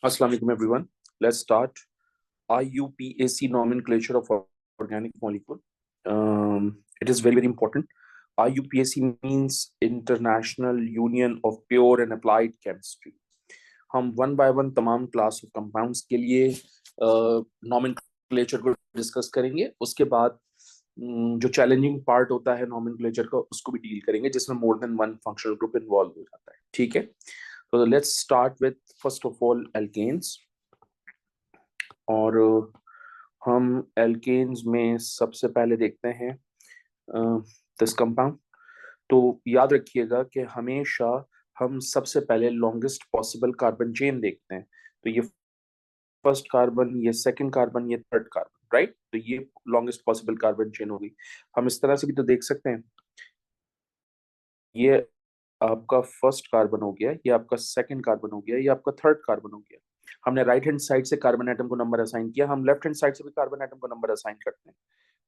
Assalamu alaikum everyone. Let's start IUPAC nomenclature of organic molecule. It is very important. IUPAC means International Union of Pure and Applied Chemistry. हम one by one तमाम class of compounds के लिए nomenclature को discuss करेंगे. उसके बाद जो challenging part होता है नॉमेनक्लेचर का उसको भी डील करेंगे, जिसमें more than one functional group involve हो जाता है. ठीक है, तो let's start with first of all alkanes. और हम एल्केन्स में सबसे पहले देखते हैं दिस कंपाउंड. तो याद रखिएगा कि हमेशा हम सबसे पहले लॉन्गेस्ट पॉसिबल कार्बन चेन देखते हैं. तो ये फर्स्ट कार्बन, ये सेकंड कार्बन, ये थर्ड कार्बन, राइट. तो ये लॉन्गेस्ट पॉसिबल कार्बन चेन होगी. हम इस तरह से भी तो देख सकते हैं, ये आपका फर्स्ट कार्बन हो गया, ये आपका सेकंड कार्बन हो गया, ये आपका थर्ड कार्बन हो गया. हमने राइट हैंड साइड से कार्बन एटम को नंबर असाइन किया, हम लेफ्ट हैंड साइड से भी कार्बन एटम को नंबर असाइन करते हैं,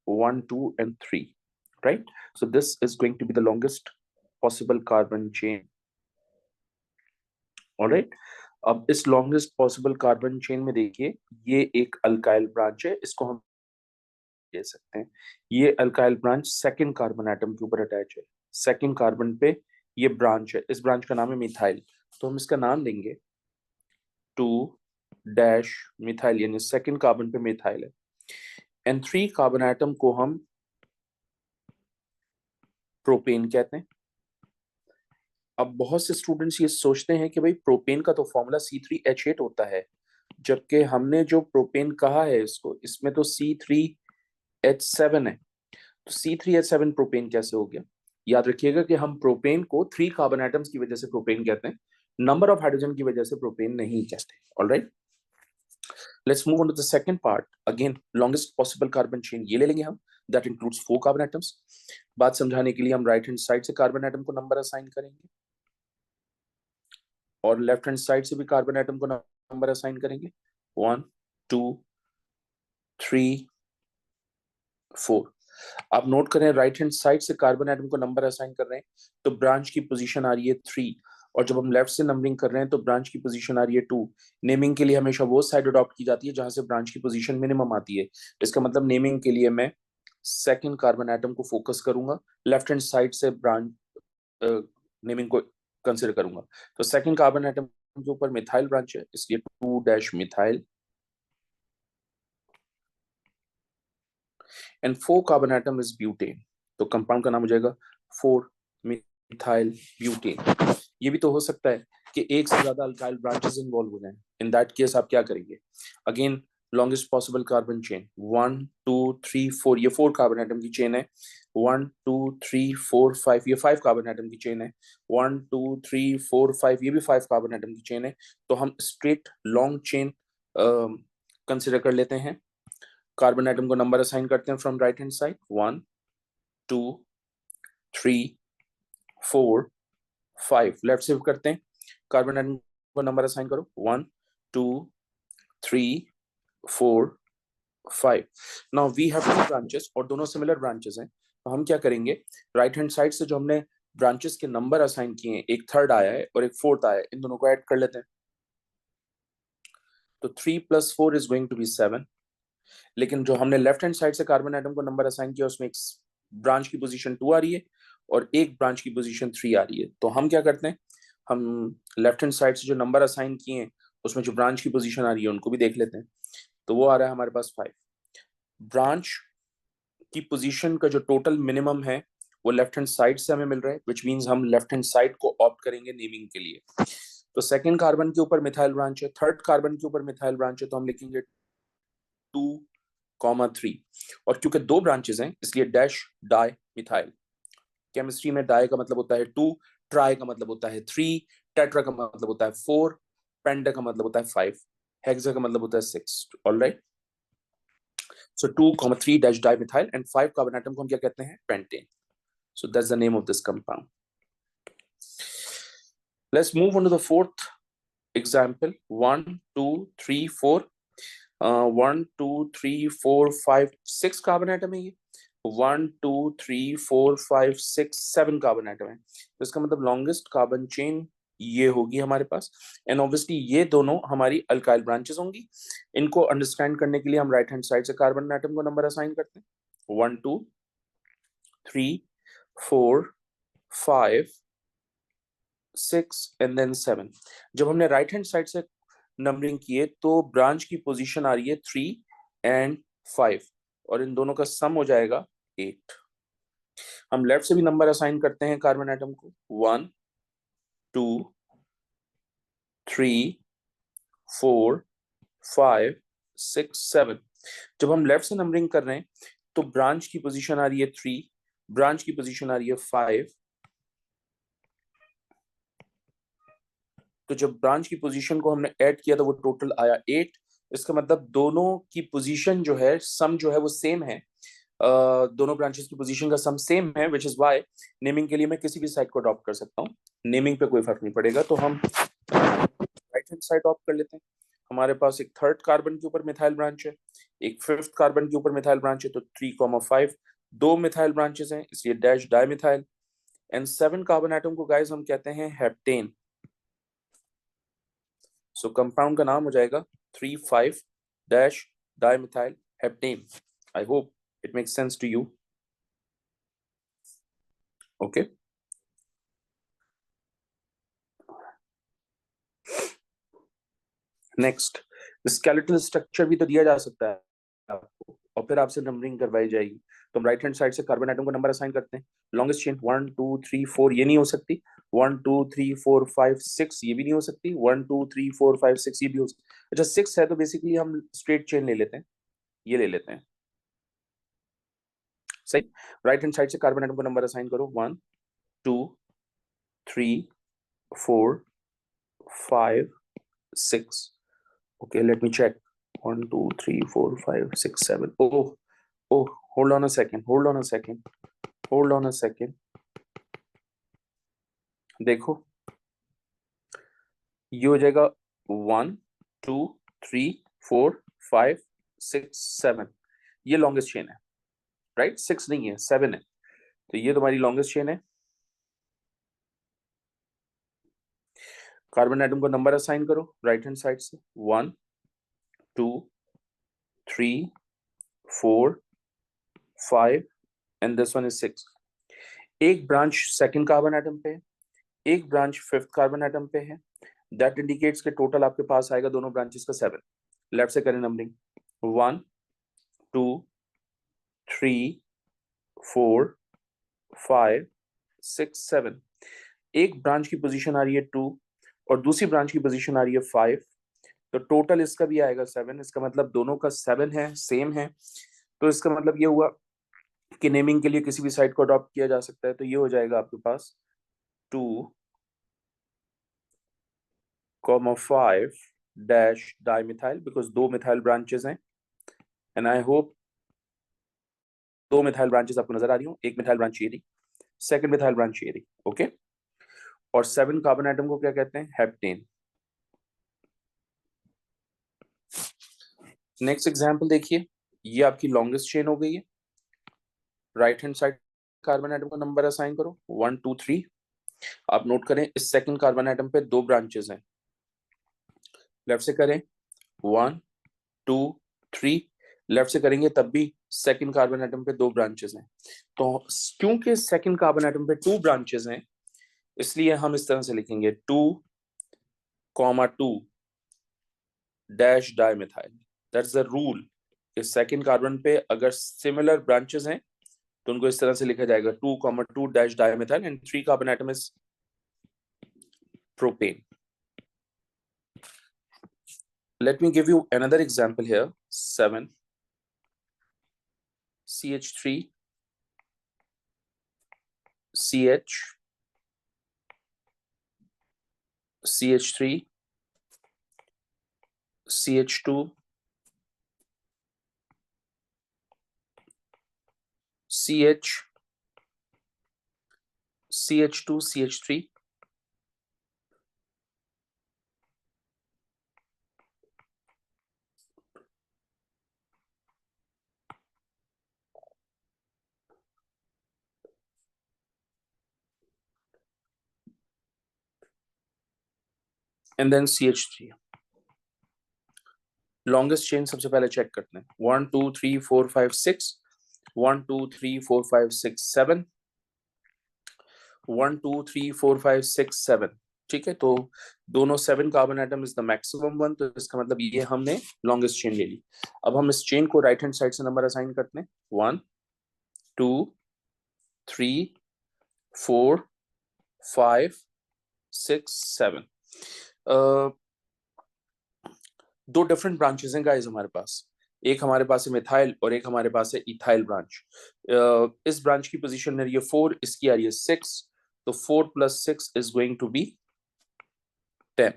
1 2 and 3, right? So this is going to be the longest possible carbon chain. All right. अब इस longest possible carbon chain में देखिए, ये एक अल्काइल ब्रांच है, इसको हम कह सकते हैं. ये alkyl branch second carbon atom के ऊपर अटैच है. सेकंड कार्बन पे ये ब्रांच है, इस ब्रांच का नाम है मिथाइल. तो हम इसका नाम देंगे 2 मिथाइल, यानी सेकंड कार्बन पे मिथाइल है. एंड 3 कार्बन एटम को हम प्रोपेन कहते हैं. अब बहुत से स्टूडेंट्स ये सोचते हैं कि भाई प्रोपेन का तो फॉर्मूला C3H8 होता है, जबकि हमने जो प्रोपेन कहा है इसमें तो C3H7 है. तो C3H7 प्रोपेन कैसे हो गया? याद रखिएगा कि हम प्रोपेन को 3 कार्बन एटम्स की वजह से प्रोपेन कहते हैं, नंबर ऑफ हाइड्रोजन की वजह से प्रोपेन नहीं कहते. Alright, let's move on to the second part. Again longest possible carbon chain ये ले लेंगे हम, दैट इंक्लूड्स 4 कार्बन एटम्स. बात समझाने के लिए हम राइट हैंड साइड से कार्बन एटम को नंबर असाइन करेंगे और लेफ्ट हैंड साइड से भी कार्बन एटम को नंबर असाइन करेंगे, 1 2 3 4. आप नोट करें, राइट हैंड साइड से कार्बन एटम को नंबर असाइन कर रहे हैं तो ब्रांच की पोजीशन आ रही है 3, और जब हम लेफ्ट से नंबरिंग कर रहे हैं तो ब्रांच की पोजीशन आ रही है 2. नेमिंग के लिए हमेशा वो साइड अडॉप्ट की जाती है जहां से ब्रांच की पोजीशन मिनिमम आती है. इसका मतलब नेमिंग के लिए मैं सेकंड कार्बन एटम को फोकस करूंगा, लेफ्ट हैंड साइड से ब्रांच नेमिंग को कंसिडर करूंगा. तो सेकंड कार्बन एटम के ऊपर मिथाइल ब्रांच है, इसलिए 2 methyl. And 4 carbon atom is butane. तो कंपाउंड का नाम हो जाएगा 4 मिथाइल ब्यूटेन. ये भी तो हो सकता है कि एक से ज्यादा अल्काइल ब्रांचेस इन्वॉल्व हो जाएं. इन दैट केस आप क्या करेंगे? Again longest possible carbon chain 1 2 3 4, ये 4 कार्बन एटम की चेन है. 1 2 3 4 5, ये 5 कार्बन एटम की चेन है. 1 2 3 4 5, ये भी 5 कार्बन एटम की चेन है. तो हम स्ट्रेट लॉन्ग चेन कंसिडर कर लेते हैं. कार्बन एटम को नंबर असाइन करते हैं from right hand side, 1 2 3 4 5. Left से करते हैं, कार्बन एटम को नंबर असाइन करो, 1 2 3 4 5. नाउ वी हैव 2 ब्रांचेस और दोनों सिमिलर ब्रांचेस हैं. तो हम क्या करेंगे, राइट हैंड साइड से जो हमने ब्रांचेस के नंबर असाइन किए हैं, एक थर्ड आया है और एक फोर्थ आया है, इन दोनों को ऐड कर लेते हैं. तो 3 + 4 इज गोइंग टू बी 7. लेकिन जो हमने लेफ्ट हैंड साइड से कार्बन एटम को नंबर असाइन किया उसमें एक ब्रांच की पोजीशन 2 आ रही है और एक ब्रांच की पोजीशन 3 आ रही है. तो हम क्या करते हैं, हम लेफ्ट हैंड साइड से जो नंबर असाइन किए हैं उसमें जो ब्रांच की पोजीशन आ रही है उनको भी देख लेते हैं. तो वो आ रहा है हमारे पास 5. ब्रांच की पोजीशन का जो टोटल मिनिमम है वो लेफ्ट हैंड साइड से हमें मिल रहा है, विच मींस हम लेफ्ट हैंड साइड को ऑप्ट करेंगे नेमिंग के लिए. तो सेकंड कार्बन के ऊपर मिथाइल ब्रांच है, थर्ड कार्बन के ऊपर मिथाइल ब्रांच है, तो हम लिखेंगे 2,3. और क्योंकि 2 ब्रांचेस हैं इसलिए डैश डाई मिथाइल. केमिस्ट्री में डाई का मतलब होता है 2, ट्राई का मतलब होता है 3, टेट्रा का मतलब होता है 4, पेंटा का मतलब होता है 5, हेक्सा का मतलब होता है 6. Alright, so 2,3 dash di methyl and 5 carbon atom को हम क्या कहते हैं, pentane. So that's the name of this compound. Let's move on to the fourth example. 1 2 3 4, 1 2 3 4 5 6 carbon atom है. ये 1 2 3 4 5 6 7 कार्बन एटम है. तो इसका मतलब लॉन्गेस्ट कार्बन चेन ये होगी हमारे पास, एंड ऑब्वियसली ये दोनों हमारी अल्काइल ब्रांचेस होंगी। इनको अंडरस्टैंड करने के लिए हम राइट हैंड साइड से कार्बन एटम को नंबर असाइन करते हैं, 1 2 3 4 5 6 एंड देन 7। जब हमने राइट हैंड साइड से नंबरिंग किए तो ब्रांच की पोजीशन आ रही है 3 एंड 5, और इन दोनों का सम हो जाएगा 8। हम लेफ्ट से भी नंबर असाइन करते हैं कार्बन एटम को, 1 2 3 4 5 6 7। जब हम लेफ्ट से नंबरिंग कर रहे हैं तो ब्रांच की पोजीशन आ रही है 3, ब्रांच की पोजीशन आ रही है 5। तो जब ब्रांच की पोजीशन को हमने ऐड किया तो वो टोटल आया 8। इसका मतलब दोनों की पोजीशन जो है, सम जो है वो सेम है। दोनों ब्रांचेस की पोजीशन का सम सेम है, विच इज वाई नेमिंग के लिए मैं किसी भी साइड को अडॉप्ट कर सकता हूँ, नेमिंग पे कोई फर्क नहीं पड़ेगा। तो हम राइट हैंड साइड ऑप्ट कर लेते हैं। हमारे पास एक थर्ड कार्बन के ऊपर मिथाइल ब्रांच है, एक फिफ्थ कार्बन के ऊपर मिथाइल ब्रांच है, तो 3,5 दो मिथाइल ब्रांचेस हैं, इसलिए dash dimethyl. And 7 carbon atom को गाइस हम कहते हैं हेप्टेन। सो कंपाउंड का नाम हो जाएगा 3,5 dash dimethyl heptane. I hope it makes sense to you. Okay, next, skeletal structure भी तो दिया जा सकता है आपको, और फिर आपसे नंबरिंग करवाई जाएगी। तो हम राइट हैंड साइड से कार्बन एटम को नंबर असाइन करते हैं। लॉन्गेस्ट चेन 1 2 3 4 ये नहीं हो सकती, 1 2 3 4 5 6 ये भी नहीं हो सकती, 1 2 3 4 5 6 ये भी हो सकती। अच्छा 6 है तो बेसिकली हम स्ट्रेट चेन ले लेते हैं, ये ले लेते हैं, सही। राइट हैंड साइड से कार्बन एटम को नंबर असाइन करो, 1 2 3 4 5 6। Okay, let me check. 1 2 3 4 5 6 7। Oh, hold on a second, hold on a second, hold on a second। देखो, ये हो जाएगा 1 2 3 4 5 6 7। ये लॉन्गेस्ट चेन है, राइट? 6 नहीं है, 7 है। तो ये तुम्हारी लॉन्गेस्ट चेन है। कार्बन एटम को नंबर असाइन करो राइट हैंड साइड से, 1 2 3 4 5 एंड दिस वन इज 6। एक ब्रांच सेकंड कार्बन एटम पे है, एक ब्रांच फिफ्थ कार्बन एटम पे है। दैट इंडिकेट्स के टोटल आपके पास आएगा दोनों ब्रांचेस का 7। लेफ्ट से करें नंबरिंग, 1 2 3 4 5 6 7। एक ब्रांच की पोजीशन आ रही है 2 और दूसरी ब्रांच की पोजीशन आ रही है 5, तो टोटल इसका भी आएगा 7। इसका मतलब दोनों का 7 है, सेम है। तो इसका मतलब ये हुआ कि नेमिंग के लिए किसी भी साइड को अडॉप्ट किया जा सकता है। तो ये हो जाएगा आपके पास 2,5 डैश डाइमिथाइल, बिकॉज दो मिथाइल ब्रांचेस हैं। एंड आई होप दो मिथाइल ब्रांचेस आपको नजर आ रही हो, एक मिथाइल ब्रांच ये रही, सेकंड मिथाइल ब्रांच ये रही। ओके, और 7 कार्बन एटम को क्या कहते हैं? हेप्टेन। नेक्स्ट एग्जांपल देखिए, ये आपकी लॉन्गेस्ट चेन हो गई है। Right hand side carbon atom को नंबर असाइन करो, 1 2 3। आप नोट करें इस सेकंड कार्बन एटम पे दो ब्रांचेस हैं। लेफ्ट से करें, 1 2 3। लेफ्ट से करेंगे तब भी सेकंड कार्बन एटम पे दो ब्रांचेस हैं। तो क्योंकि सेकंड कार्बन एटम पे 2 ब्रांचेस हैं, इसलिए हम इस तरह से लिखेंगे 2,2 dash dimethyl. That's the rule. इस सेकंड कार्बन पे अगर सिमिलर ब्रांचेस हैं तो उनको इस तरह से लिखा जाएगा 2,2 dash dimethyl, and 3 carbon atom is propane. Let me give you another example here. 7 CH3 CH CH3 CH2 CH CH2 CH3। And then CH3। Longest chain सबसे पहले चेक करते हैं, 1 2 3 4 5 6, 1 2 3 4 5 6 7, 1 2 3 4 5 6 7। ठीक है, तो दोनों 7 carbon atom is the maximum one, तो इसका मतलब ये हमने लॉन्गेस्ट चेन ले ली। अब हम इस चेन को राइट हैंड साइड से नंबर असाइन करते हैं, 1 2 3 4 5 6 7। दो डिफरेंट ब्रांचेस हैं गाइस हमारे पास, एक हमारे पास है मिथाइल और एक हमारे पास है इथाइल ब्रांच। इस ब्रांच की पोजीशन में रही है 4, इसकी आ रही है 6, तो 4 + 6 is going to be 10।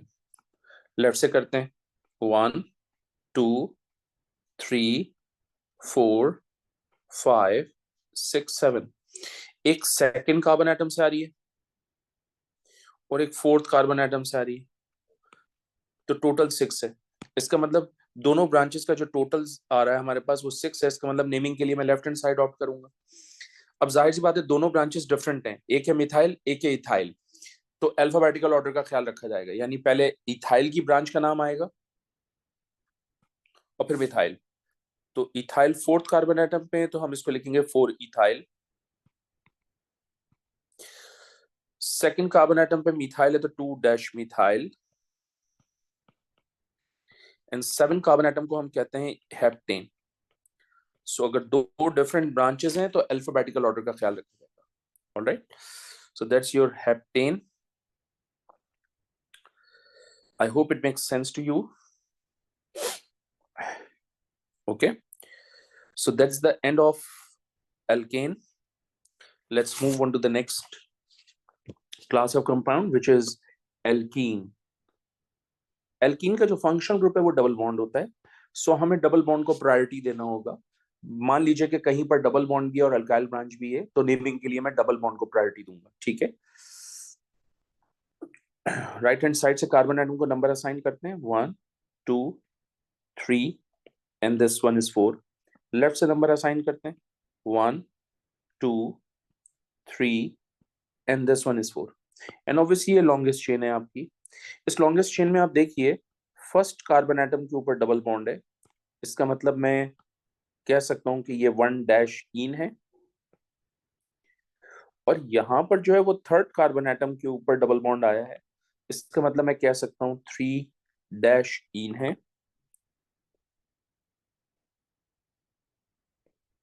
Left से करते हैं, 1 2 3 4 5 6 7। एक सेकंड कार्बन एटम से आ रही है और एक फोर्थ कार्बन एटम से आ रही है, तो टोटल 6 है। इसका मतलब दोनों ब्रांचेस का जो टोटल आ रहा है हमारे पास वो 6 है। इसका मतलब नेमिंग के लिए मैं लेफ्ट हैंड साइड ऑप्ट करूंगा। अब जाहिर सी बात है दोनों ब्रांचेस डिफरेंट हैं, एक है मिथाइल एक है इथाइल, तो अल्फाबेटिकल ऑर्डर का ख्याल रखा जाएगा, यानी पहले इथाइल की ब्रांच का नाम आएगा और फिर मिथाइल। तो इथाइल फोर्थ कार्बन एटम पे है, तो हम इसको लिखेंगे 4 इथाइल। सेकंड कार्बन एटम पे मिथाइल है तो 2 मिथाइल। एंड 7 कार्बन एटम को हम कहते हैं हेप्टेन। सो अगर दो डिफरेंट ब्रांचेस हैं तो अल्फाबेटिकल ऑर्डर का ख्याल रखा जाएगा। Alright, so that's your heptane. I hope it makes sense to you. Okay, so that's the end of alkane. Let's move on to the next class of compound, which is alkene. Alkene का जो functional group है वो double bond होता है, सो हमें double bond को priority देना होगा। मान लीजिए कि कहीं पर डबल बॉन्ड भी है और अल्काइल ब्रांच भी है, तो नेमिंग के लिए मैं डबल बॉन्ड को प्रायोरिटी दूंगा। ठीक है, राइट हैंड साइड से कार्बन एटम को नंबर असाइन करते हैं, 1 2 3 and this one is 4। Left से नंबर असाइन करते हैं, 1 2 3 and this one is 4। And obviously ये लॉन्गेस्ट चेन है आपकी। इस लॉन्गेस्ट चेन में आप देखिए फर्स्ट कार्बन एटम के ऊपर डबल बॉन्ड है, इसका मतलब मैं कह सकता हूं कि ये 1 इन है। और यहां पर जो है वो थर्ड कार्बन एटम के ऊपर डबल बॉन्ड आया है, इसका मतलब मैं कह सकता हूं 3 इन है।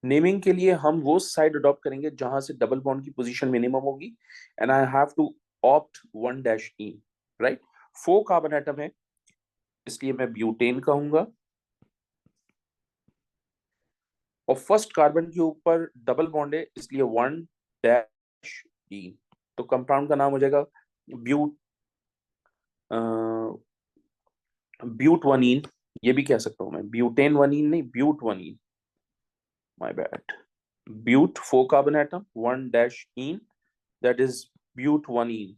नेमिंग के लिए हम वो साइड अडॉप्ट करेंगे जहां से डबल बॉन्ड की पोजीशन मिनिमम होगी, and I have to opt 1 ene. Right, 4 carbon atom है इसलिए मैं ब्यूटेन कहूंगा, और फर्स्ट कार्बन के ऊपर डबल बॉन्ड है इसलिए 1 इन। तो कंपाउंड का नाम हो जाएगा ब्यूट ब्यूट 1 इन। ये भी कह सकता हूं मैं, ब्यूटेन 1 इन नहीं, but 1 ene, my bad. But 4 carbon atom 1 ene, that is but 1 ene.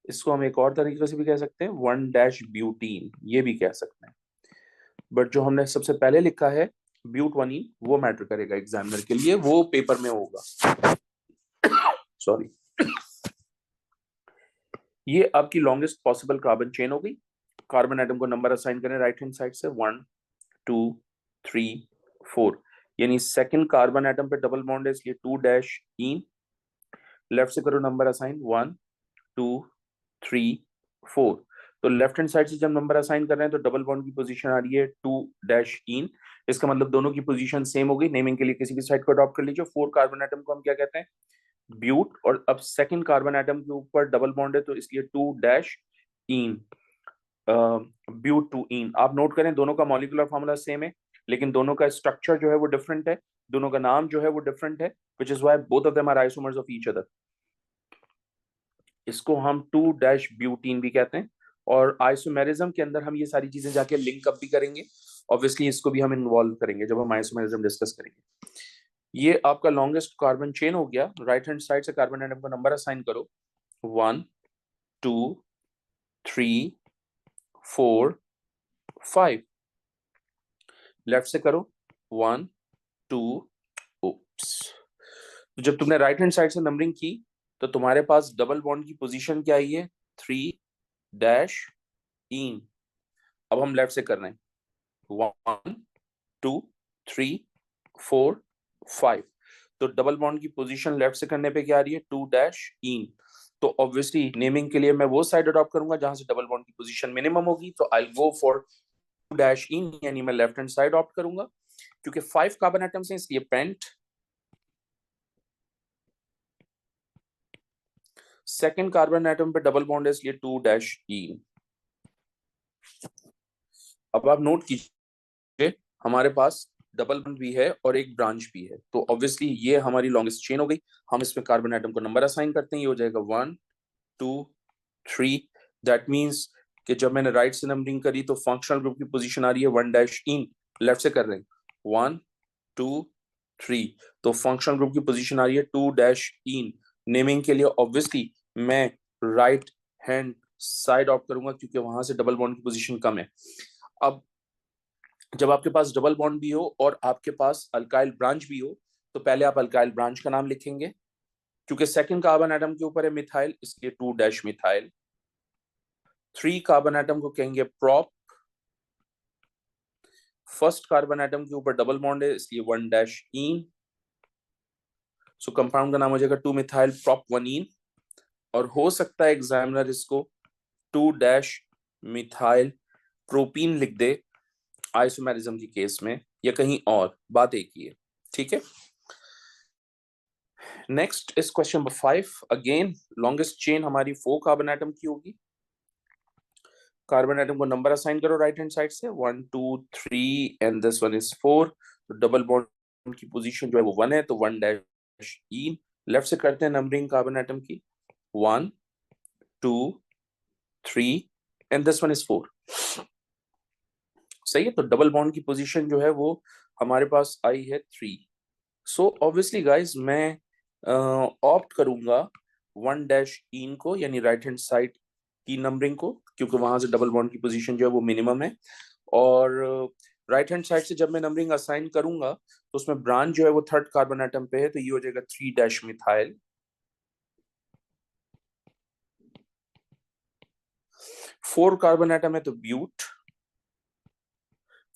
इसको हम एक और तरीके से भी कह सकते हैं 1 ब्यूटीन, ये भी कह सकते हैं। बट जो हमने सबसे पहले लिखा है ब्यूट 1 इन वो मैटर करेगा एग्जामिनर के लिए, वो पेपर में होगा। सॉरी, ये आपकी लॉन्गेस्ट पॉसिबल कार्बन चेन हो गई। कार्बन एटम को नंबर असाइन करें राइट हैंड साइड से, 1 2 3 4, यानी सेकंड कार्बन एटम पे डबल बॉन्ड है इसलिए 2 इन। लेफ्ट से करो नंबर असाइन, 1 2 3 4। तो लेफ्ट हैंड साइड से जब नंबर असाइन कर रहे हैं तो डबल बॉन्ड की पोजीशन आ रही है 2 इन। इसका मतलब दोनों की पोजीशन सेम हो गई। नेमिंग के लिए किसी भी साइड को अडॉप्ट कर लीजिए। 4 कार्बन एटम को हम क्या कहते हैं, ब्यूट, और अब सेकंड कार्बन एटम के ऊपर डबल बॉन्ड है तो इसलिए 2 इन, ब्यूट 2 इन। आप नोट करें दोनों का मॉलिक्यूलर फार्मूला सेम है, लेकिन दोनों का स्ट्रक्चर जो है वो डिफरेंट है, दोनों का नाम जो है वो डिफरेंट है, which is why both of them are isomers of each other. इसको हम 2 ब्यूटीन भी कहते हैं, और आइसोमेरिज्म के अंदर हम ये सारी चीजें जाके लिंक अप भी करेंगे। ऑब्वियसली इसको भी हम इन्वॉल्व करेंगे जब हम आइसोमेरिज्म डिस्कस करेंगे। ये आपका लॉन्गेस्ट कार्बन चेन हो गया। राइट हैंड साइड से कार्बन एटम को नंबर असाइन करो, 1 2 3 4 5। लेफ्ट से करो, 1 2। ओप्स, तो जब तुमने राइट हैंड साइड से नंबरिंग की तो तुम्हारे पास डबल बॉन्ड की पोजीशन क्या आई है, 3 इन। अब हम लेफ्ट से कर रहे हैं 1 2 3 4 5। तो डबल बॉन्ड की पोजीशन लेफ्ट से करने पे क्या आ रही है 2 डैश इन। तो ऑब्वियसली नेमिंग के लिए मैं वो साइड अडॉप्ट करूंगा जहां से डबल बॉन्ड की पोजीशन मिनिमम होगी, तो आई गो फॉर 2 डैश इन, यानी मैं लेफ्ट हैंड साइड ऑप्ट करूंगा। क्योंकि 5 कार्बन एटम्स हैं इसलिए पेंट। सेकंड कार्बन एटम पे डबल बॉन्ड है इसलिए 2 डैश इन। अब आप नोट कीजिए हमारे पास डबल बॉन्ड भी है और एक ब्रांच भी है, तो ऑब्वियसली ये हमारी लॉन्गेस्ट चेन हो गई। हम इसमें कार्बन एटम को नंबर असाइन करते हैं, ये हो जाएगा 1 2 3। दैट मींस कि जब मैंने राइट से नंबरिंग करी तो फंक्शनल ग्रुप की पोजीशन आ रही है 1 डैश इन। लेफ्ट से कर रहे हैं 1 2 3, तो फंक्शनल ग्रुप की पोजीशन आ रही है 2 डैश इन। नेमिंग के लिए ऑब्वियसली मैं राइट हैंड साइड ऑप्ट करूंगा क्योंकि वहां से डबल बॉन्ड की पोजीशन कम है। अब जब आपके पास डबल बॉन्ड भी हो और आपके पास अल्काइल ब्रांच भी हो, तो पहले आप अल्काइल ब्रांच का नाम लिखेंगे। क्योंकि सेकंड कार्बन एटम के ऊपर है मिथाइल इसलिए 2 डैश मिथाइल। 3 कार्बन एटम को कहेंगे प्रोप। फर्स्ट कार्बन एटम के ऊपर डबल बॉन्ड है इसलिए 1 डैश इन। सो कंपाउंड का नाम हो जाएगा 2 मिथाइल प्रोप 1 इन। और हो सकता है एग्जामिनर इसको 2 डैश मिथाइल प्रोपीन लिख दे आइसोमेरिज्म की केस में, या कहीं और, बात एक ही है। ठीक है, next is question number 5। Again longest chain हमारी 4 कार्बन एटम की होगी। कार्बन एटम को नंबर असाइन करो राइट हैंड साइड से 1 2 3 एंड दिस वन इज 4। तो डबल बॉन्ड की पोजीशन जो है वो 1 है, तो 1 डैश इन। लेफ्ट से करते हैं नंबरिंग कार्बन एटम की 1 2 3 एंड दिस वन इज 4। सही है, तो डबल बॉन्ड की पोजीशन जो है वो हमारे पास आई है 3। सो ऑब्वियसली गाइज मैं ऑप्ट करूंगा 1 डैश इन को, यानी राइट हैंड साइड की नंबरिंग को, क्योंकि वहां से डबल बॉन्ड की पोजीशन जो है वो मिनिमम है। और राइट हैंड साइड से जब मैं नंबरिंग असाइन करूंगा तो उसमें ब्रांच जो है वो थर्ड कार्बन एटम पे है, तो ये हो जाएगा 3 डैश मिथाइल। 4 कार्बन एटम है तो ब्यूट।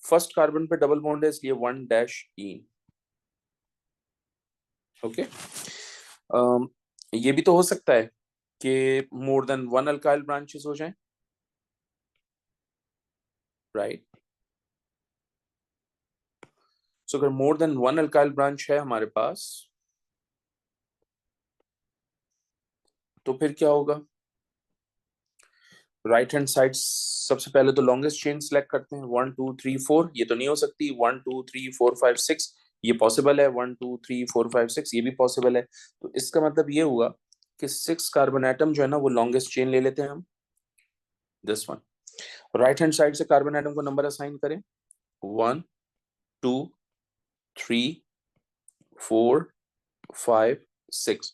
फर्स्ट कार्बन पे डबल बॉन्ड है इसलिए 1 डैश इन। ओके, ये भी तो हो सकता है कि मोर देन 1 अल्काइल ब्रांचेस हो जाएं, राइट। सो अगर मोर देन 1 अल्काइल ब्रांच है हमारे पास तो फिर क्या होगा, राइट हैंड साइड सबसे पहले तो लॉन्गेस्ट चेन सिलेक्ट करते हैं 1 2 3 4। ये तो नहीं हो सकती 1 2 3 4 5 6, ये पॉसिबल है 1 2 3 4 5 6, ये भी पॉसिबल है। तो इसका मतलब ये हुआ कि 6 कार्बन एटम जो है ना वो लॉन्गेस्ट चेन ले लेते हैं हम, this one. Right hand side से कार्बन एटम को नंबर असाइन करें 1 2 3 4 5 6।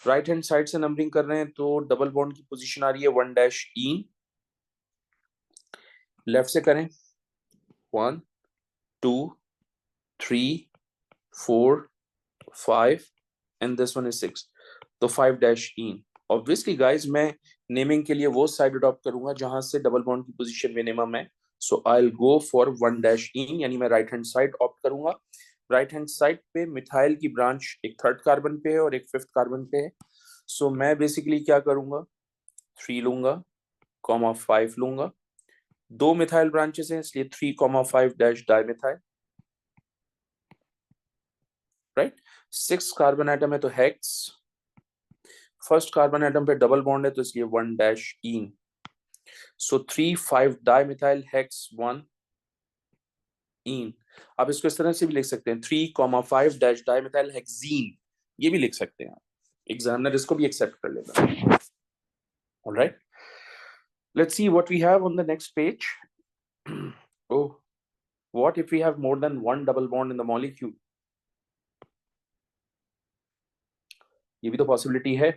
राइट हैंड साइड से नंबरिंग कर रहे हैं तो डबल बॉन्ड की पोजीशन आ रही है 1 डैश इन। लेफ्ट से करें 1 2 3 4 5 एंड दिस वन इज 6, तो 5 डैश इन। ऑब्वियसली गाइज मैं नेमिंग के लिए वो साइड अडॉप्ट करूंगा जहां से डबल बॉन्ड की पोजीशन मिनिमम है, so I will go for 1 dash ene, यानी मैं राइट हैंड साइड ऑप्ट करूंगा। राइट हैंड साइड पे मिथाइल की ब्रांच एक थर्ड कार्बन पे है और एक फिफ्थ कार्बन पे है, सो मैं बेसिकली क्या करूंगा 3 लूंगा कॉमा 5 लूंगा। दो मिथाइल ब्रांचेस हैं इसलिए 3 comma 5 dash dimethyl, right. 6 carbon atom है तो हेक्स। फर्स्ट कार्बन एटम पे डबल बॉन्ड है तो इसलिए 1 डैश इन। सो 3 5 डाइमिथाइल हेक्स 1 इन। आप इसको इस तरह से भी लिख सकते हैं 3 कॉमा 5 डैश डाइमिथाइल हेक्सीन, ये भी लिख सकते हैं, एग्जामिनर इसको भी एक्सेप्ट कर लेगा। Alright, let's see what we have on the next page. Oh, what if we have more than one double bond in the molecule? ये भी तो पॉसिबिलिटी है।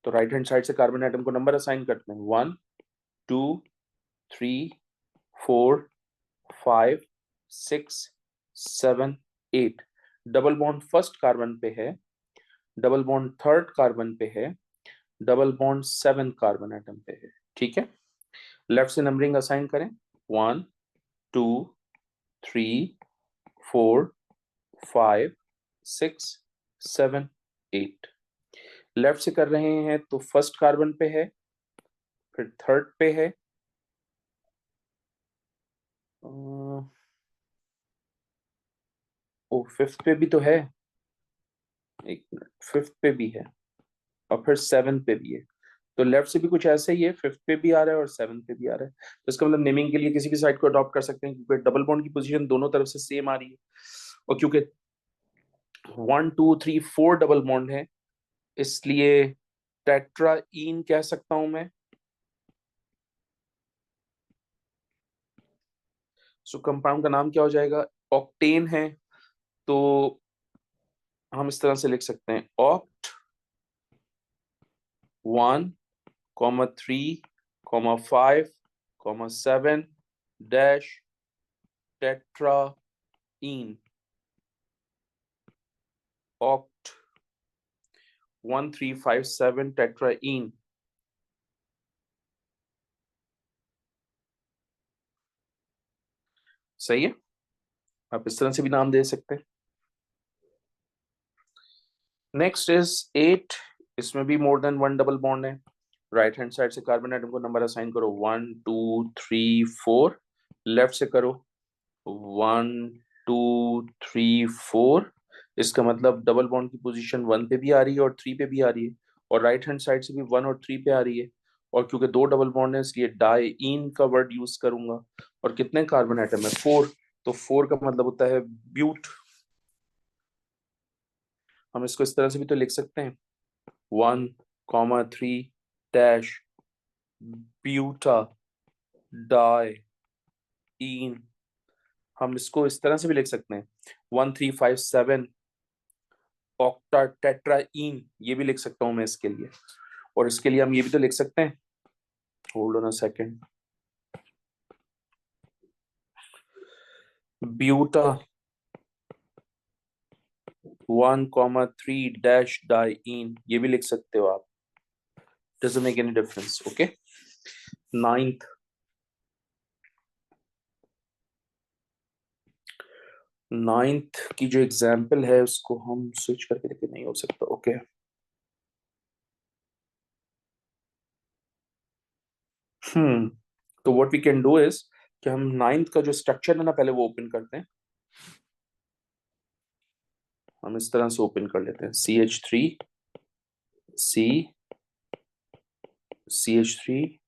तो राइट हैंड साइड से कार्बन एटम को नंबर असाइन करते हैं 1 2 3 4 5 6 7 8। Double bond first carbon पे है, डबल बॉन्ड थर्ड कार्बन पे है, डबल बॉन्ड 7 कार्बन एटम पे है। ठीक है, लेफ्ट से नंबरिंग असाइन करें, 1 2 3 4 5 6 7 8। लेफ्ट से कर रहे हैं तो फर्स्ट कार्बन पे है, फिर थर्ड पे है, ओ फिफ्थ पे भी तो है, एक मिनट, फिफ्थ पे भी है और फिर सेवन पे भी है। तो लेफ्ट से भी कुछ ऐसा ही है, फिफ्थ पे भी आ रहा है और सेवन पे भी आ रहा है। तो इसका मतलब नेमिंग के लिए किसी भी साइड को अडॉप्ट कर सकते हैं, क्योंकि डबल बॉन्ड की पोजीशन दोनों तरफ से सेम आ रही है, और क्योंकि 1 2 3 4 डबल बॉन्ड है, इसलिए टेट्राईन कह सकता हूं मैं। सो कंपाउंड का नाम क्या हो जाएगा, ऑक्टेन है, तो हम इस तरह से लिख सकते हैं, oct 1 3 5 7 dash tetraene. Oct 1 3 5 7 tetraene. सही है, आप इस तरह से भी नाम दे सकते हैं। Next is 8। इसमें भी मोर देन वन डबल बॉन्ड है। राइट हैंड साइड से कार्बन एटम को नंबर असाइन करो, 1 2 3 4। लेफ्ट से करो 1 2 3 4। इसका मतलब डबल बॉन्ड की पोजीशन 1 पे भी आ रही है और 3 पे भी आ रही है, और राइट हैंड साइड से भी 1 और 3 पे आ रही है। और क्योंकि दो डबल बॉन्ड है, इसलिए डाईन का वर्ड यूज करूंगा। और कितने कार्बन एटम है, 4। तो 4 का मतलब होता है ब्यूट। हम इसको इस तरह से भी तो लिख सकते हैं, 1 3 डैश ब्यूटा डाईन। हम इसको इस तरह से भी लिख सकते हैं, 1 3 5 7 ऑक्टा टेट्राईन। ये भी लिख सकता हूं मैं इसके लिए। और इसके लिए हम ये भी तो लिख सकते हैं, hold on a second, buta 1 3 dash dine. ये भी लिख सकते हो आप, doesn't make any difference. Okay, ninth की जो एग्जाम्पल है उसको हम स्विच करके देखें, नहीं हो सकता। ओके, तो what we can do is कि हम नाइन्थ का जो स्ट्रक्चर है ना, पहले वो ओपन करते हैं। हम इस तरह से ओपन कर लेते हैं, CH3 C CH3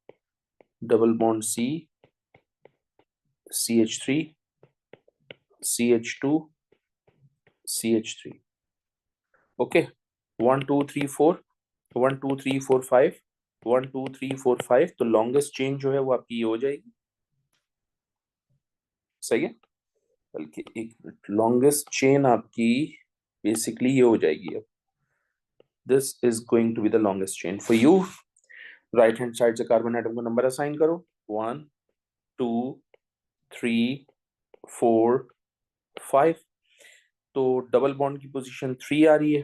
double bond C CH3 CH2 CH3। Okay, 1 2 3 4, 1 2 3 4 5, 1 2 3 4 5। तो लॉन्गेस्ट चेन जो है वो आपकी ये हो जाएगी। सही है, बल्कि एक मिनट, लॉन्गेस्ट चेन आपकी बेसिकली ये हो जाएगी। अब this is going to be the longest chain for you. Right hand side से कार्बन एटम को नंबर असाइन करो, 1 2 3 4 5। तो डबल बॉन्ड की पोजीशन 3 आ रही है,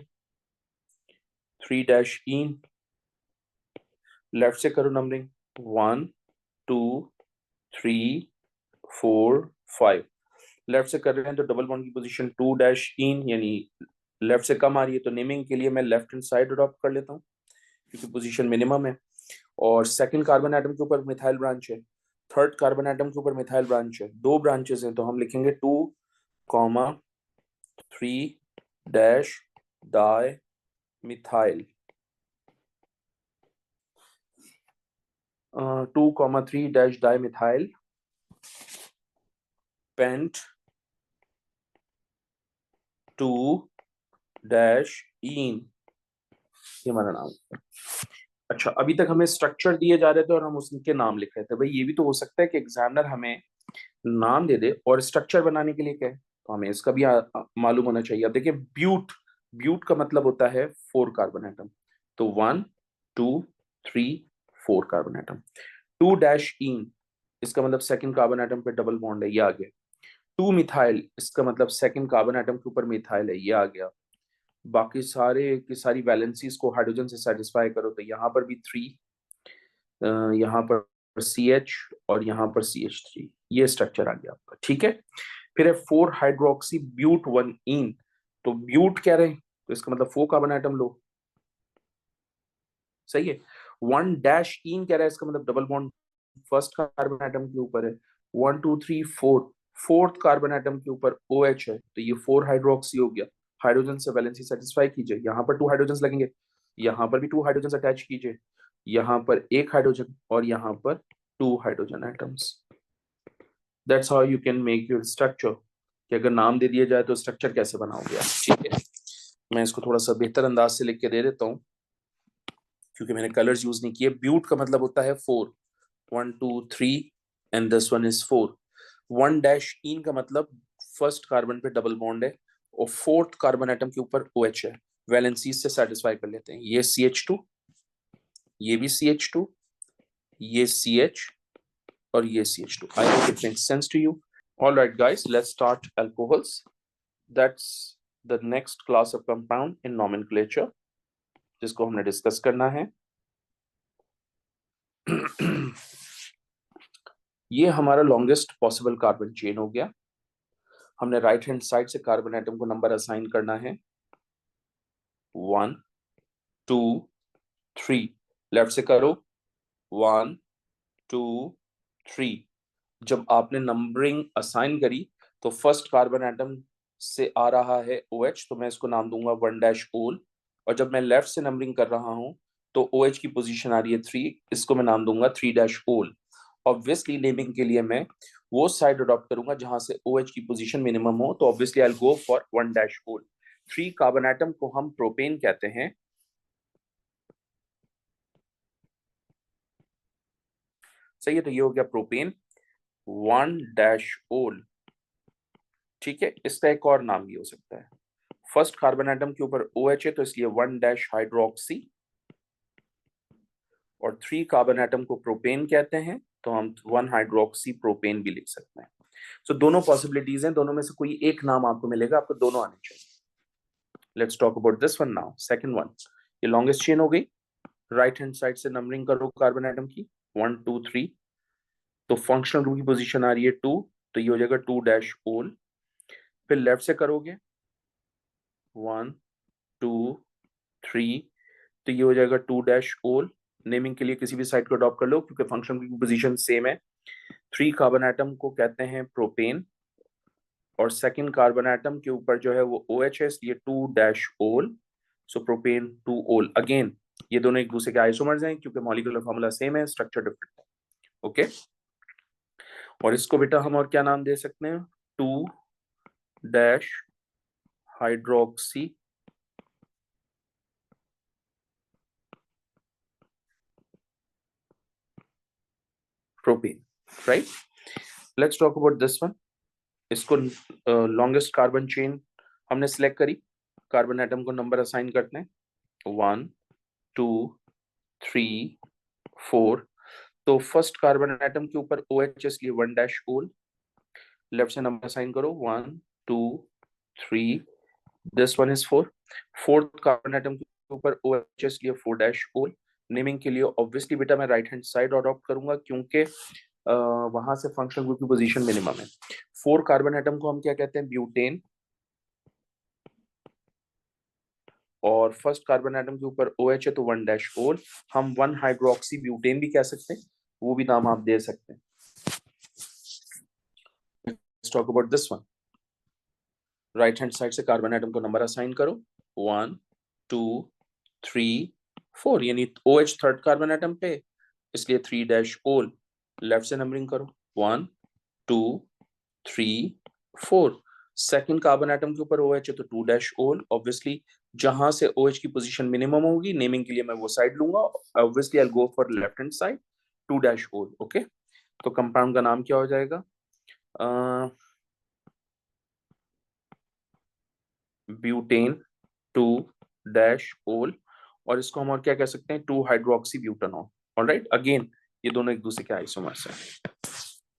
3 डैश इन। लेफ्ट से करो नंबरिंग, 1 2 3 4 5। लेफ्ट से कर रहे हैं तो डबल बॉन्ड की पोजीशन 2 डैश इन, यानी लेफ्ट से कम आ रही है, तो नेमिंग के लिए मैं लेफ्ट हैंड साइड अडॉप्ट कर लेता हूँ, क्योंकि पोजीशन मिनिमम है। और सेकंड कार्बन एटम के ऊपर मिथाइल ब्रांच है, थर्ड कार्बन एटम के ऊपर मिथाइल ब्रांच है, दो ब्रांचेस हैं, तो हम लिखेंगे 2 3 dash di methyl, 2 3 dash di methyl paint 2 dash in. ये हमारा नाम है। अच्छा, अभी तक हमें स्ट्रक्चर दिए जा रहे थे और हम उसके नाम लिख रहे थे। भाई ये भी तो हो सकता है कि एग्जामिनर हमें नाम दे दे और स्ट्रक्चर बनाने के लिए कहे, तो हमें इसका भी मालूम होना चाहिए। अब देखिए, ब्यूट, ब्यूट का मतलब होता है 4 कार्बन एटम। तो 1 2 3 4 कार्बन एटम। 2 डैश इन, इसका मतलब सेकंड कार्बन एटम पे डबल बॉन्ड है, ये आ गया। 2 मिथाइल, इसका मतलब सेकंड कार्बन एटम के ऊपर मिथाइल है, ये आ गया। बाकी सारे की सारी वैलेंसीज को हाइड्रोजन से सेटिस्फाई करो, तो यहाँ पर भी 3, यहाँ पर CH और यहाँ पर CH3, ये स्ट्रक्चर आ गया आपका, ठीक है। फिर है 4 हाइड्रोक्सी ब्यूट 1 इन, तो ब्यूट कह रहे हैं तो इसका मतलब 4 कार्बन आइटम लो, सही है। 1 डैश इन कह रहा है, इसका मतलब double bond first carbon atom के ऊपर है। 1 2 3 4, फोर्थ कार्बन आइटम के ऊपर OH है, तो ये 4 हाइड्रोक्सी हो गया। हाइड्रोजन से वैलेंसी सेटिस्फाई कीजिए, यहाँ पर 2 हाइड्रोजन लगेंगे, यहाँ पर भी 2 हाइड्रोजन अटैच कीजिए, यहाँ पर 1 हाइड्रोजन और यहाँ पर 2 hydrogen items. That's how you can make your structure, कि अगर नाम दे दिया जाए तो स्ट्रक्चर कैसे बनाओगे आप, ठीक है। मैं इसको थोड़ा सा बेहतर अंदाज से लिख के दे देता हूँ, क्योंकि मैंने कलर्स यूज नहीं किए। ब्यूट का मतलब होता है 4, 1 2 3 and this one is 4। 1 dash इन का मतलब फर्स्ट कार्बन पे डबल बॉन्ड है और फोर्थ कार्बन आइटम के ऊपर OH है, वैलेंसी से सेटिस्फाई कर लेते हैं। ये CH2, ये भी CH2, ये CH और ये CH2। I hope it makes sense to you. All right guys, let's start alcohols. That's the next class of compound in nomenclature, जिसको हमने डिस्कस करना है। ये हमारा लॉन्गेस्ट पॉसिबल कार्बन चेन हो गया। हमने राइट हैंड साइड से कार्बन आइटम को नंबर असाइन करना है, 1 2 3। लेफ्ट से करो, 1 2 3। जब आपने नंबरिंग असाइन करी तो फर्स्ट कार्बन आइटम से आ रहा है OH, तो मैं इसको नाम दूंगा 1 डैश ओल। और जब मैं लेफ्ट से नंबरिंग कर रहा हूं तो OH की पोजीशन आ रही है 3, इसको मैं नाम दूंगा 3 डैश ओल। ऑब्वियसली नेमिंग के लिए मैं वो साइड अडॉप्ट करूंगा जहां से OH की पोजीशन मिनिमम हो, तो obviously I will go for 1 dash ओल। 3 कार्बन आइटम को हम प्रोपेन कहते हैं, सही है। तो ये हो गया प्रोपेन 1 डैश ओल, ठीक है। इसका एक और नाम भी हो सकता है, फर्स्ट कार्बन आइटम के ऊपर OH है तो इसलिए 1 डैश हाइड्रोक्सी, और 3 कार्बन आइटम को प्रोपेन कहते हैं तो हम 1 हाइड्रोक्सी प्रोपेन भी लिख सकते हैं। सो दोनों पॉसिबिलिटीज हैं, दोनों में से कोई एक नाम आपको मिलेगा, आपको दोनों आने चाहिए। Let's talk about this one now, second one. ये लॉन्गेस्ट चेन हो गई। राइट हैंड साइड से नंबरिंग करो कार्बन आइटम की, 1 2 3। तो फंक्शनल ग्रुप की पोजीशन आ रही है 2, तो ये हो जाएगा 2 डैश ओल। फिर लेफ्ट से करोगे 1 2 3, तो ये हो जाएगा 2 डैश ओल। नेमिंग के लिए किसी भी साइड को अडॉप्ट कर लो क्योंकि फंक्शन की पोजीशन सेम है। 3 कार्बन आइटम को कहते हैं प्रोपेन, और सेकंड कार्बन आइटम के ऊपर जो है वो OH है, इसलिए 2 डैश ओल। सो प्रोपेन 2 ओल। अगेन ये दोनों एक दूसरे के आइसोमर्स हैं क्योंकि मॉलिक्यूलर फॉर्मूला सेम है, स्ट्रक्चर डिफरेंट है, ओके। और इसको बेटा हम और क्या नाम दे सकते हैं, 2 dash hydroxy propane, right. Let's talk about this one. इसको लॉन्गेस्ट कार्बन चेन हमने सिलेक्ट करी, कार्बन आइटम को नंबर असाइन करते हैं, 1 2 3 4। तो फर्स्ट कार्बन आइटम के ऊपर OH इसलिए 1 डैश ओल। लेफ्ट से नंबर असाइन करो, 1 2 3, this one is 4। Fourth carbon atom के ऊपर OH इसलिए 4 डैश ओल। नेमिंग के लिए ऑब्वियसली बेटा मैं राइट हैंड साइड अडॉप्ट करूंगा क्योंकि वहां से फंक्शनल ग्रुप की पोजीशन मिनिमम है। 4 कार्बन आइटम को हम क्या कहते हैं, ब्यूटेन। और फर्स्ट कार्बन आइटम के ऊपर OH है तो 1 डैश ओल। हम 1 हाइड्रोक्सी ब्यूटेन भी कह सकते हैं, वो भी नाम आप दे सकते हैं। Let's talk about this one. Right hand side से कार्बन आइटम को नंबर असाइन करो, 1 2 3 4, यानी OH थर्ड कार्बन आइटम पे इसलिए 3 डैश ओल। लेफ्ट से नंबरिंग करो, 1 2 3 4। सेकंड कार्बन आइटम के ऊपर OH है तो 2 डैश ओल। ऑब्वियसली जहां से OH की पोजीशन मिनिमम होगी, नेमिंग के लिए मैं वो साइड लूंगा, obviously I go for left hand side, 2 dash ओल, ओके। तो कंपाउंड का नाम क्या हो जाएगा, ब्यूटेन 2 डैश ओल। और इसको हम और क्या कह सकते हैं, 2 हाइड्रोक्सी ब्यूटानॉल। ऑलराइट, अगेन ये दोनों एक दूसरे के आइसोमर्स हैं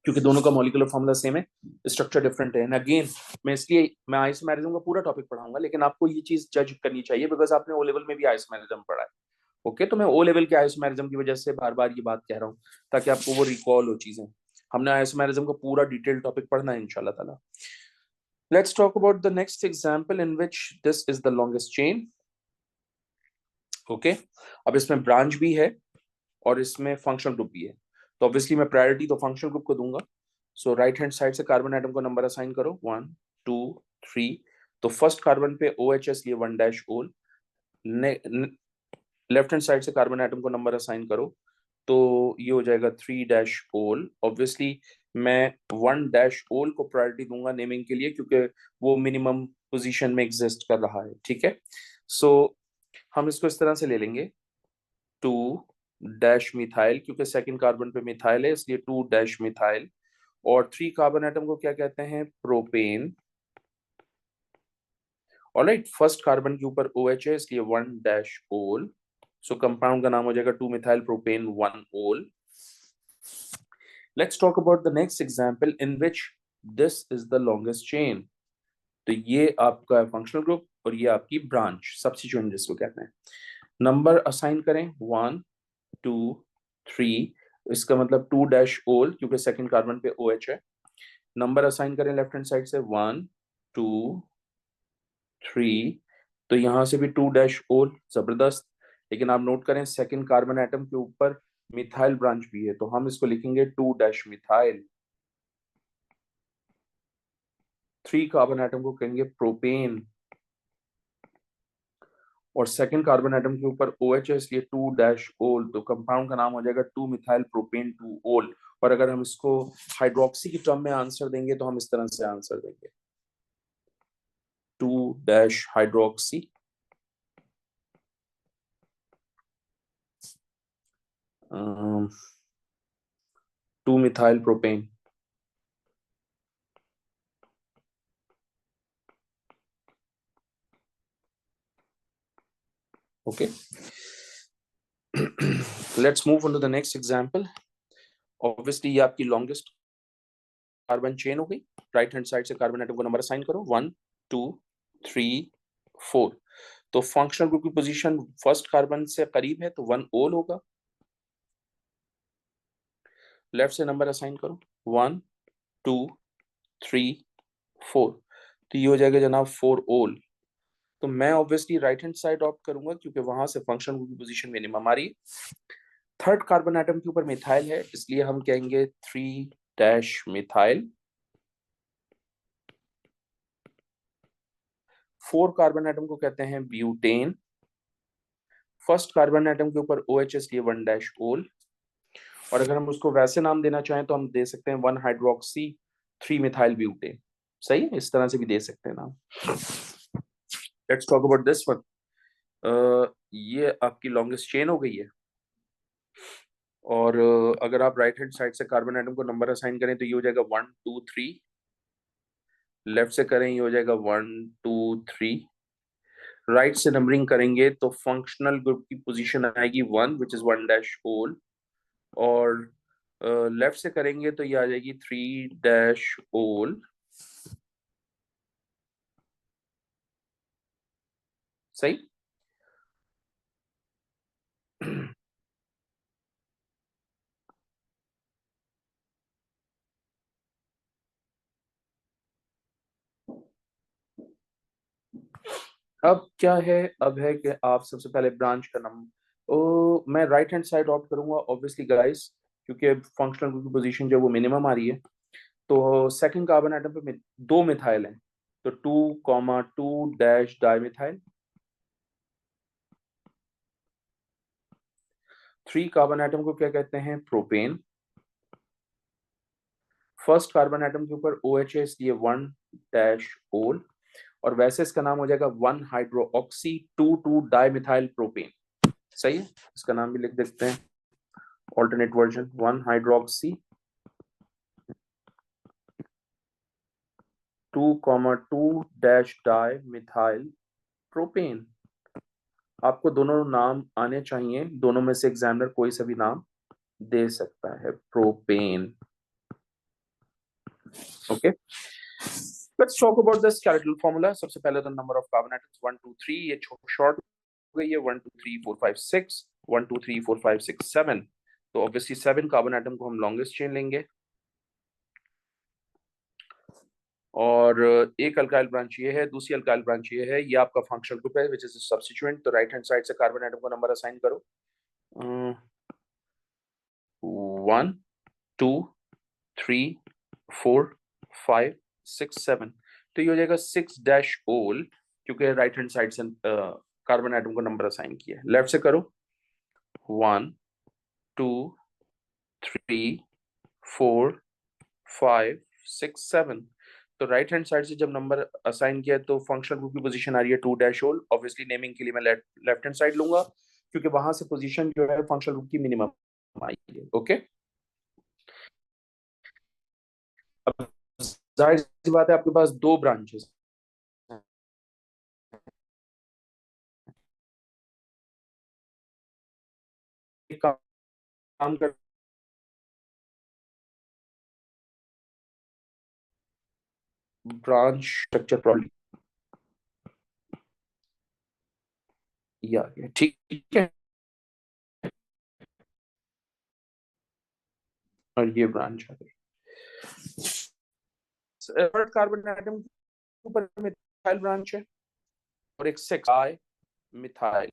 क्योंकि दोनों का मॉलिक्यूलर फॉर्मूला सेम है, स्ट्रक्चर डिफरेंट है। एंड अगेन मैं आइसोमेरिज्म का पूरा टॉपिक पढ़ाऊंगा, लेकिन आपको ये चीज जज करनी चाहिए बिकॉज आपने ओ लेवल में भी आइसोमेरिज्म पढ़ा है, ओके, तो मैं ओ लेवल के आइसोमेरिज्म की वजह से बार बार ये बात कह रहा हूँ ताकि आपको वो रिकॉल हो चीजें। हमने आइसोमेरिज्म का पूरा डिटेल टॉपिक पढ़ना है इंशाल्लाह ताला। Let's talk about the next example in which this is the longest chain. Okay, अब इसमें ब्रांच भी है और इसमें फंक्शनल ग्रुप भी है, तो ऑब्वियसली मैं प्रायोरिटी तो फंक्शनल ग्रुप को दूंगा। सो राइट हैंड साइड से कार्बन एटम को नंबर असाइन करो 1 2 3। तो फर्स्ट कार्बन पे OHS लिए 1 डैश ओल। लेफ्ट हैंड साइड से कार्बन एटम को नंबर असाइन करो तो ये हो जाएगा 3 डैश ओल। ऑब्वियसली मैं 1 डैश ओल को प्रायोरिटी दूंगा नेमिंग के लिए क्योंकि वो मिनिमम पोजीशन में एग्जिस्ट कर रहा है। ठीक है, सो हम इसको इस तरह से ले लेंगे 2 डैश मिथाइल, क्योंकि सेकंड कार्बन पे मिथाइल है इसलिए 2 डैश मिथाइल। और 3 कार्बन एटम को क्या कहते हैं? प्रोपेन। ऑलराइट, फर्स्ट कार्बन के ऊपर OH है इसलिए 1 डैश ओल। सो कंपाउंड का नाम हो जाएगा 2 मिथाइल प्रोपेन 1 ओल। Let's talk about the next example in which this is the longest chain. तो ये आपका फंक्शनल ग्रुप और ये आपकी ब्रांच, सब्स्टिट्यूएंट जिसको कहते हैं। नंबर असाइन करें 1 2 3, इसका मतलब 2 डैश ओल क्योंकि सेकंड कार्बन पे OH है। नंबर असाइन करें लेफ्ट हैंड साइड से 1 2 3, तो यहां से भी 2 डैश ओल, जबरदस्त। लेकिन आप नोट करें सेकंड कार्बन एटम के ऊपर मिथाइल ब्रांच भी है तो हम इसको लिखेंगे 2 डैश मिथाइल। 3 कार्बन एटम को कहेंगे प्रोपेन और सेकंड कार्बन एटम के ऊपर OH है इसलिए 2 डैश ओल, तो कंपाउंड का नाम हो जाएगा 2 मिथाइल प्रोपेन 2 ओल। और अगर हम इसको हाइड्रोक्सी की टर्म में आंसर देंगे तो हम इस तरह से आंसर देंगे 2 dash hydroxy 2 methyl propane. Okay, let's move on to the next example. Obviously ये आपकी लॉन्गेस्ट कार्बन चेन हो गई। राइट हैंड साइड से कार्बन एटम को नंबर असाइन करो 1 2 3 4। तो फंक्शनल ग्रुप की पोजीशन फर्स्ट कार्बन से करीब है तो 1 ओल होगा। लेफ्ट से नंबर असाइन करो 1 2 3 4, तो ये हो जाएगा जनाब 4 ओल। तो मैं obviously right hand side opt करूंगा क्योंकि वहां से फंक्शनल ग्रुप की पोजीशन मिनिमम आ रही है। थर्ड कार्बन एटम के ऊपर मिथाइल है इसलिए हम कहेंगे 3 डैश मिथाइल। 4 कार्बन एटम को कहते हैं ब्यूटेन। फर्स्ट कार्बन एटम के ऊपर OH इसलिए 1 डैश ओल। और अगर हम उसको वैसे नाम देना चाहें तो हम दे सकते हैं 1 हाइड्रोक्सी 3 मिथाइल ब्यूटेन। सही है, इस तरह से भी दे सकते हैं नाम। Let's talk about this one. ये आपकी लॉन्गेस्ट चेन हो गई है और अगर आप राइट हैंड साइड से कार्बन एटम को नंबर असाइन करें तो ये हो जाएगा 1 2 3। लेफ्ट से करें ये हो जाएगा 1 2 3। राइट से नंबरिंग करेंगे तो फंक्शनल ग्रुप की पोजीशन आएगी 1 विच इज 1 डैश ओल। और लेफ्ट से करेंगे तो ये आ जाएगी 3 डैश ओल। सही। अब क्या है, अब है कि आप सबसे पहले ब्रांच का नाम मैं राइट हैंड साइड ऑप्ट करूंगा ऑब्वियसली गाइस क्योंकि फंक्शनल ग्रुप की पोजीशन जो है वो मिनिमम आ रही है। तो सेकंड कार्बन एटम पे दो मिथाइल हैं तो 2 डैश डाइमिथाइल। 3 कार्बन एटम को क्या कहते हैं? प्रोपेन। फर्स्ट कार्बन एटम के ऊपर OH है इसलिए 1 डैश ओल। और वैसे इसका नाम हो जाएगा 1 हाइड्रोक्सी 2 डाइमिथाइल प्रोपेन। सही है, इसका नाम भी लिख देते हैं alternate version 1 hydroxy 2 dash dimethyl propane. आपको दोनों नाम आने चाहिए, दोनों में से एग्जामिनर कोई सा भी नाम दे सकता है। Propane. Okay, let's talk about the skeletal formula. सबसे पहले तो नंबर ऑफ कार्बन एटम्स 1 2 3, ये शॉर्ट हो गई है 1 2 3 4 5 6। 1 2 3 4 5 6 7, तो ऑब्वियसली 7 कार्बन एटम को हम लॉन्गेस्ट चेन लेंगे और एक अल्काइल ब्रांच ये है, दूसरी अल्काइल ब्रांच ये है, ये आपका फंक्शनल ग्रुप है विच इज सब्स्टिट्यूएंट। तो राइट हैंड साइड से कार्बन एटम को नंबर असाइन करो 1 2 3 4 5 6 7, तो ये हो जाएगा 6 डैश ओल, क्योंकि राइट हैंड साइड से कार्बन एटम को नंबर असाइन किया। लेफ्ट से करो 1 2 3 4 5 6 7, तो राइट हैंड साइड से जब नंबर असाइन किया तो फंक्शनल ग्रुप की पोजीशन आ रही है 2 डैश होल। ऑब्वियसली नेमिंग के लिए मैं लेफ्ट हैंड साइड लूंगा क्योंकि वहां से पोजीशन जो है फंक्शनल ग्रुप की मिनिमम आई है। ओके, अब जाहिर सी बात है आपके पास दो ब्रांचेस काम कर ब्रांच स्ट्रक्चर प्रॉब्लम ये आ गया, ठीक है। और ये ब्रांच आ गई, थर्ड कार्बन एटम के ऊपर मिथाइल ब्रांच है और एक 6 आई मिथाइल,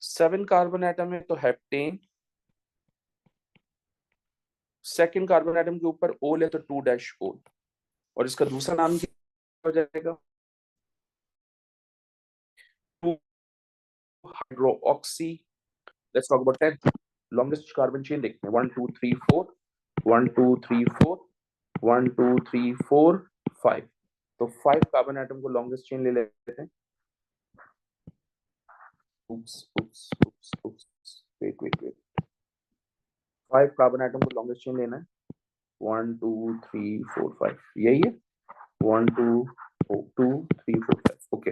7 कार्बन एटम है तो हेप्टेन, सेकंड कार्बन एटम के ऊपर ओल है तो 2 डैश ओल, और इसका दूसरा नाम क्या हो जाएगा 2 hydroxy. Let's talk about 10 longest carbon chain देखते हैं 1 2 3 4 1 2 3 4 1 2 3 4 5, तो 5 कार्बन एटम को लॉन्गेस्ट चेन ले लेते हैं। वेट 5 कार्बन एटम को लॉन्गेस्ट चेन लेना है 1 2 3 4 5, यही है 1 2 2 3 4 5। ओके,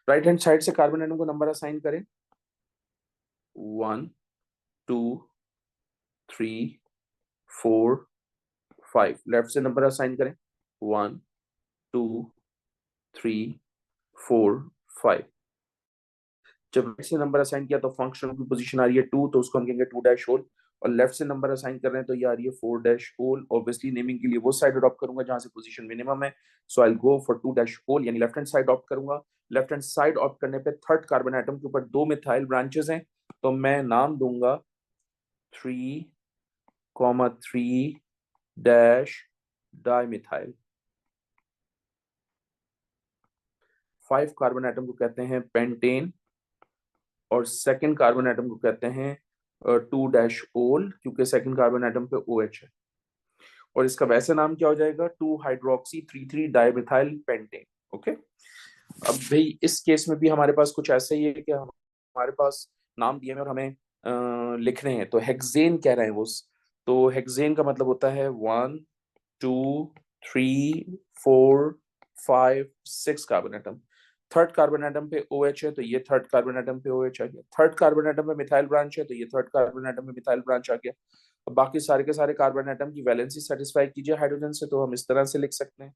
राइट हैंड साइड से कार्बन एटम को नंबर असाइन करें 1 2 3 4 5, लेफ्ट से नंबर असाइन करें 1 2 3 4 5। जब राइट से नंबर असाइन किया तो फंक्शनल की पोजीशन आ रही है 2, तो उसको हम कहेंगे 2 डैश होल, और लेफ्ट से नंबर असाइन कर रहे हैं तो ये आ रही है 4 डैश होल। ऑब्वियसली नेमिंग के लिए वो साइड अडॉप्ट करूंगा जहां से पोजीशन मिनिमम है, so I will go for 2 dash ol, यानी लेफ्ट हैंड साइड ऑप्ट करूंगा। लेफ्ट हैंड साइड ऑप्ट करने पे थर्ड कार्बन एटम के ऊपर 2 मिथाइल ब्रांचेस हैं, तो मैं नाम दूंगा 3,3 डैश डाइमिथाइल। 5 कार्बन एटम को कहते हैं पेंटेन और सेकंड कार्बन एटम को कहते हैं 2 डैश ओल, क्योंकि सेकंड कार्बन एटम पे OH है, और इसका वैसे नाम क्या हो जाएगा 2 हाइड्रोक्सी 3,3 डाइमिथाइल पेंटेन। ओके, अब भाई इस केस में भी हमारे पास कुछ ऐसा ही है कि हमारे पास नाम दिए हैं और हमें लिख रहे हैं, तो हेक्सेन कह रहे हैं वो, तो हेक्सेन का मतलब होता है 1 2 3 4 5 6 carbon atom. Third carbon atom पे OH है तो ये थर्ड कार्बन एटम पे OH आ गया, थर्ड कार्बन एटम पे मिथाइल ब्रांच है तो ये थर्ड कार्बन एटम पे मिथाइल ब्रांच आ गया। अब बाकी सारे के सारे कार्बन एटम की वैलेंसी सेटिस्फाई कीजिए हाइड्रोजन से, तो हम इस तरह से लिख सकते हैं,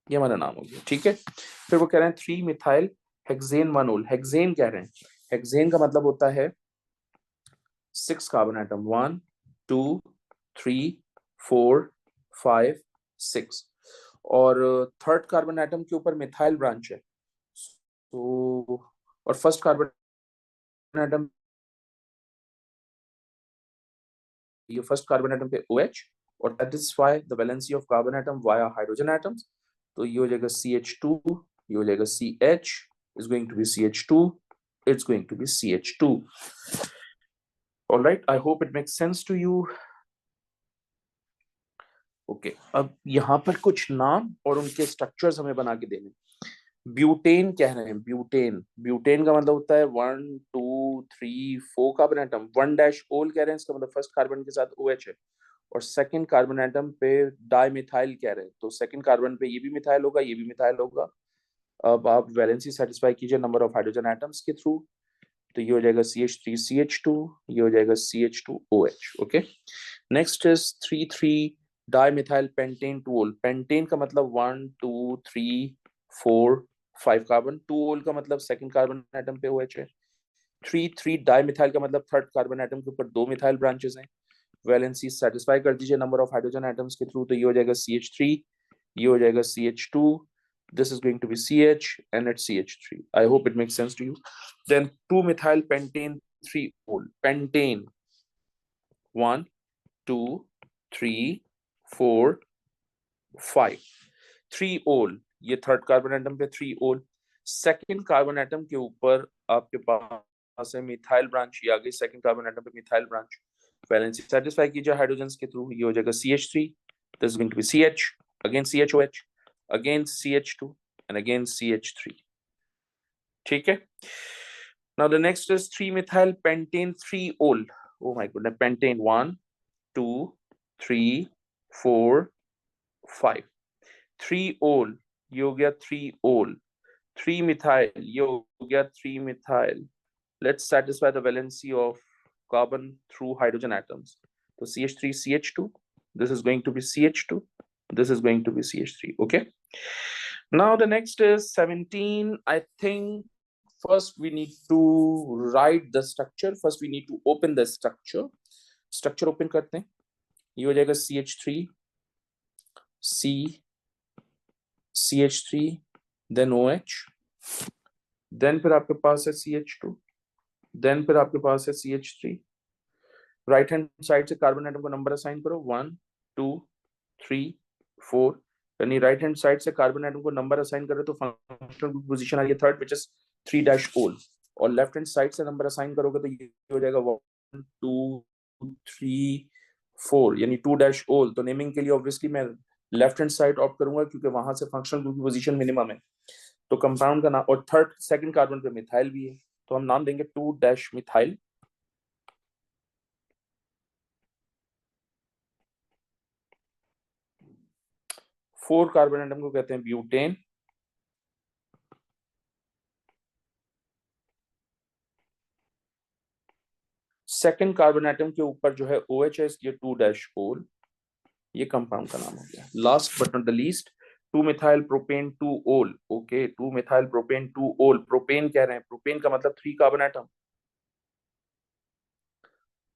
ये हमारा नाम हो गया, ठीक है। फिर वो कह रहे हैं 3 मिथाइल हेक्सेन 1 ओल, हेक्सेन कह रहे हैं, हेक्सेन का मतलब होता है 6 कार्बन एटम 1 2 3 4 5 6, और थर्ड कार्बन एटम के ऊपर मिथाइल ब्रांच है, तो और फर्स्ट कार्बन एटम, ये फर्स्ट कार्बन एटम पे OH, और that is why the valency of carbon atom via hydrogen atoms, तो ये हो जाएगा CH2, ये हो जाएगा CH is going to be CH2, it's going to be CH2। all right, I hope it makes sense to you। Okay, अब यहाँ पर कुछ नाम और उनके स्ट्रक्चर्स हमें बना के देने। ब्यूटेन कह रहे हैं, ब्यूटेन, ब्यूटेन का मतलब होता है 1 2 3 4 कार्बन एटम, 1 डैश ओल कह रहे हैं, इसका मतलब फर्स्ट कार्बन के साथ OH है, और सेकंड कार्बन एटम पे डाइमिथाइल कह रहे हैं, तो सेकंड कार्बन पे ये भी मिथाइल होगा, ये भी मिथाइल होगा। अब आप वैलेंसी सेटिस्फाई कीजिए नंबर ऑफ हाइड्रोजन एटम्स के थ्रू, तो ये हो जाएगा CH3 CH2, ये हो जाएगा CH2 OH। Okay, next is 3 3 di methyl pentane 2 ओल, पेंटेन का मतलब 1 2 3 4 5 कार्बन, 2 ओल का मतलब सेकंड कार्बन एटम पे OH है, 3 डाई मिथाइल का मतलब थर्ड कार्बन एटम के ऊपर 2 मिथाइल ब्रांचेस हैं। वैलेंसी सेटिस्फाई कर दीजिए नंबर ऑफ हाइड्रोजन एटम्स के थ्रू, तो ये हो जाएगा CH3, ये हो जाएगा CH2, this is going to be CH and it's CH3. I hope it makes sense to you. Then 2-methyl pentane 3-ol, pentane 1 2 3 4 5, 3-ol, ये थर्ड कार्बन एटम पे 3-ol, सेकंड कार्बन एटम के ऊपर आपके पास है methyl branch, ये आ गई second carbon atom पे methyl branch, valency satisfy कीजिए हाइड्रोजन के थ्रू, ये हो जाएगा CH3, this is going to be CH, again CHOH, again CH2 and again CH3. ठीक है. Now the next is 3-methyl pentane 3-ol. Oh my goodness, pentane 1 2 3 4 5, 3-ol, ये हो गया 3-ol, 3-methyl, ये हो गया 3-methyl. Let's satisfy the valency of carbon through hydrogen atoms. So CH3 CH2, this is going to be CH2, this is going to be CH3. Okay, now the next is 17. I think first we need to write the structure, first we need to open the structure. Structure open करते हैं, ये हो जाएगा CH3 C CH3 then OH, then फिर आपके पास है CH2, then फिर आपके पास है CH3. राइट हैंड साइड से कार्बन एटम को नंबर असाइन करो 1 2 3 4, यानी राइट हैंड साइड से कार्बन एटम को नंबर असाइन करो तो फंक्शनल पोजीशन आ रही है थर्ड विच इज 3-ol, और लेफ्ट हैंड साइड से नंबर असाइन करोगे तो ये हो जाएगा 1 2 3 4, यानी 2-ol. तो नेमिंग के लिए ऑब्वियसली मैं लेफ्ट हैंड साइड ऑप्ट करूंगा क्योंकि वहां से फंक्शनल ग्रुप की पोजीशन मिनिमम है. तो कंपाउंड का नाम, और थर्ड सेकंड कार्बन पे मिथाइल भी है तो हम नाम देंगे 2-मिथाइल. 4 कार्बन एटम को कहते हैं ब्यूटेन. सेकंड कार्बन एटम के ऊपर जो है OH है, ये 2-ol, ये कंपाउंड का नाम हो गया. Last but not the least 2-मिथाइल प्रोपेन 2-ol. ओके, 2-मिथाइल प्रोपेन 2-ol, प्रोपेन कह रहे हैं, प्रोपेन का मतलब 3 कार्बन एटम,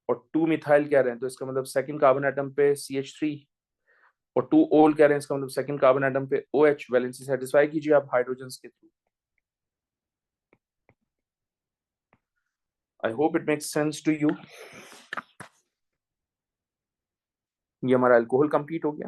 और 2-मिथाइल कह रहे हैं तो इसका मतलब सेकंड कार्बन एटम पे CH3, और 2-ol कह रहे हैं इसका मतलब सेकंड कार्बन एटम पे OH. वैलेंसी सेटिस्फाई कीजिए आप हाइड्रोजन के through. I hope it makes sense to you. ये हमारा अल्कोहल कंप्लीट हो गया.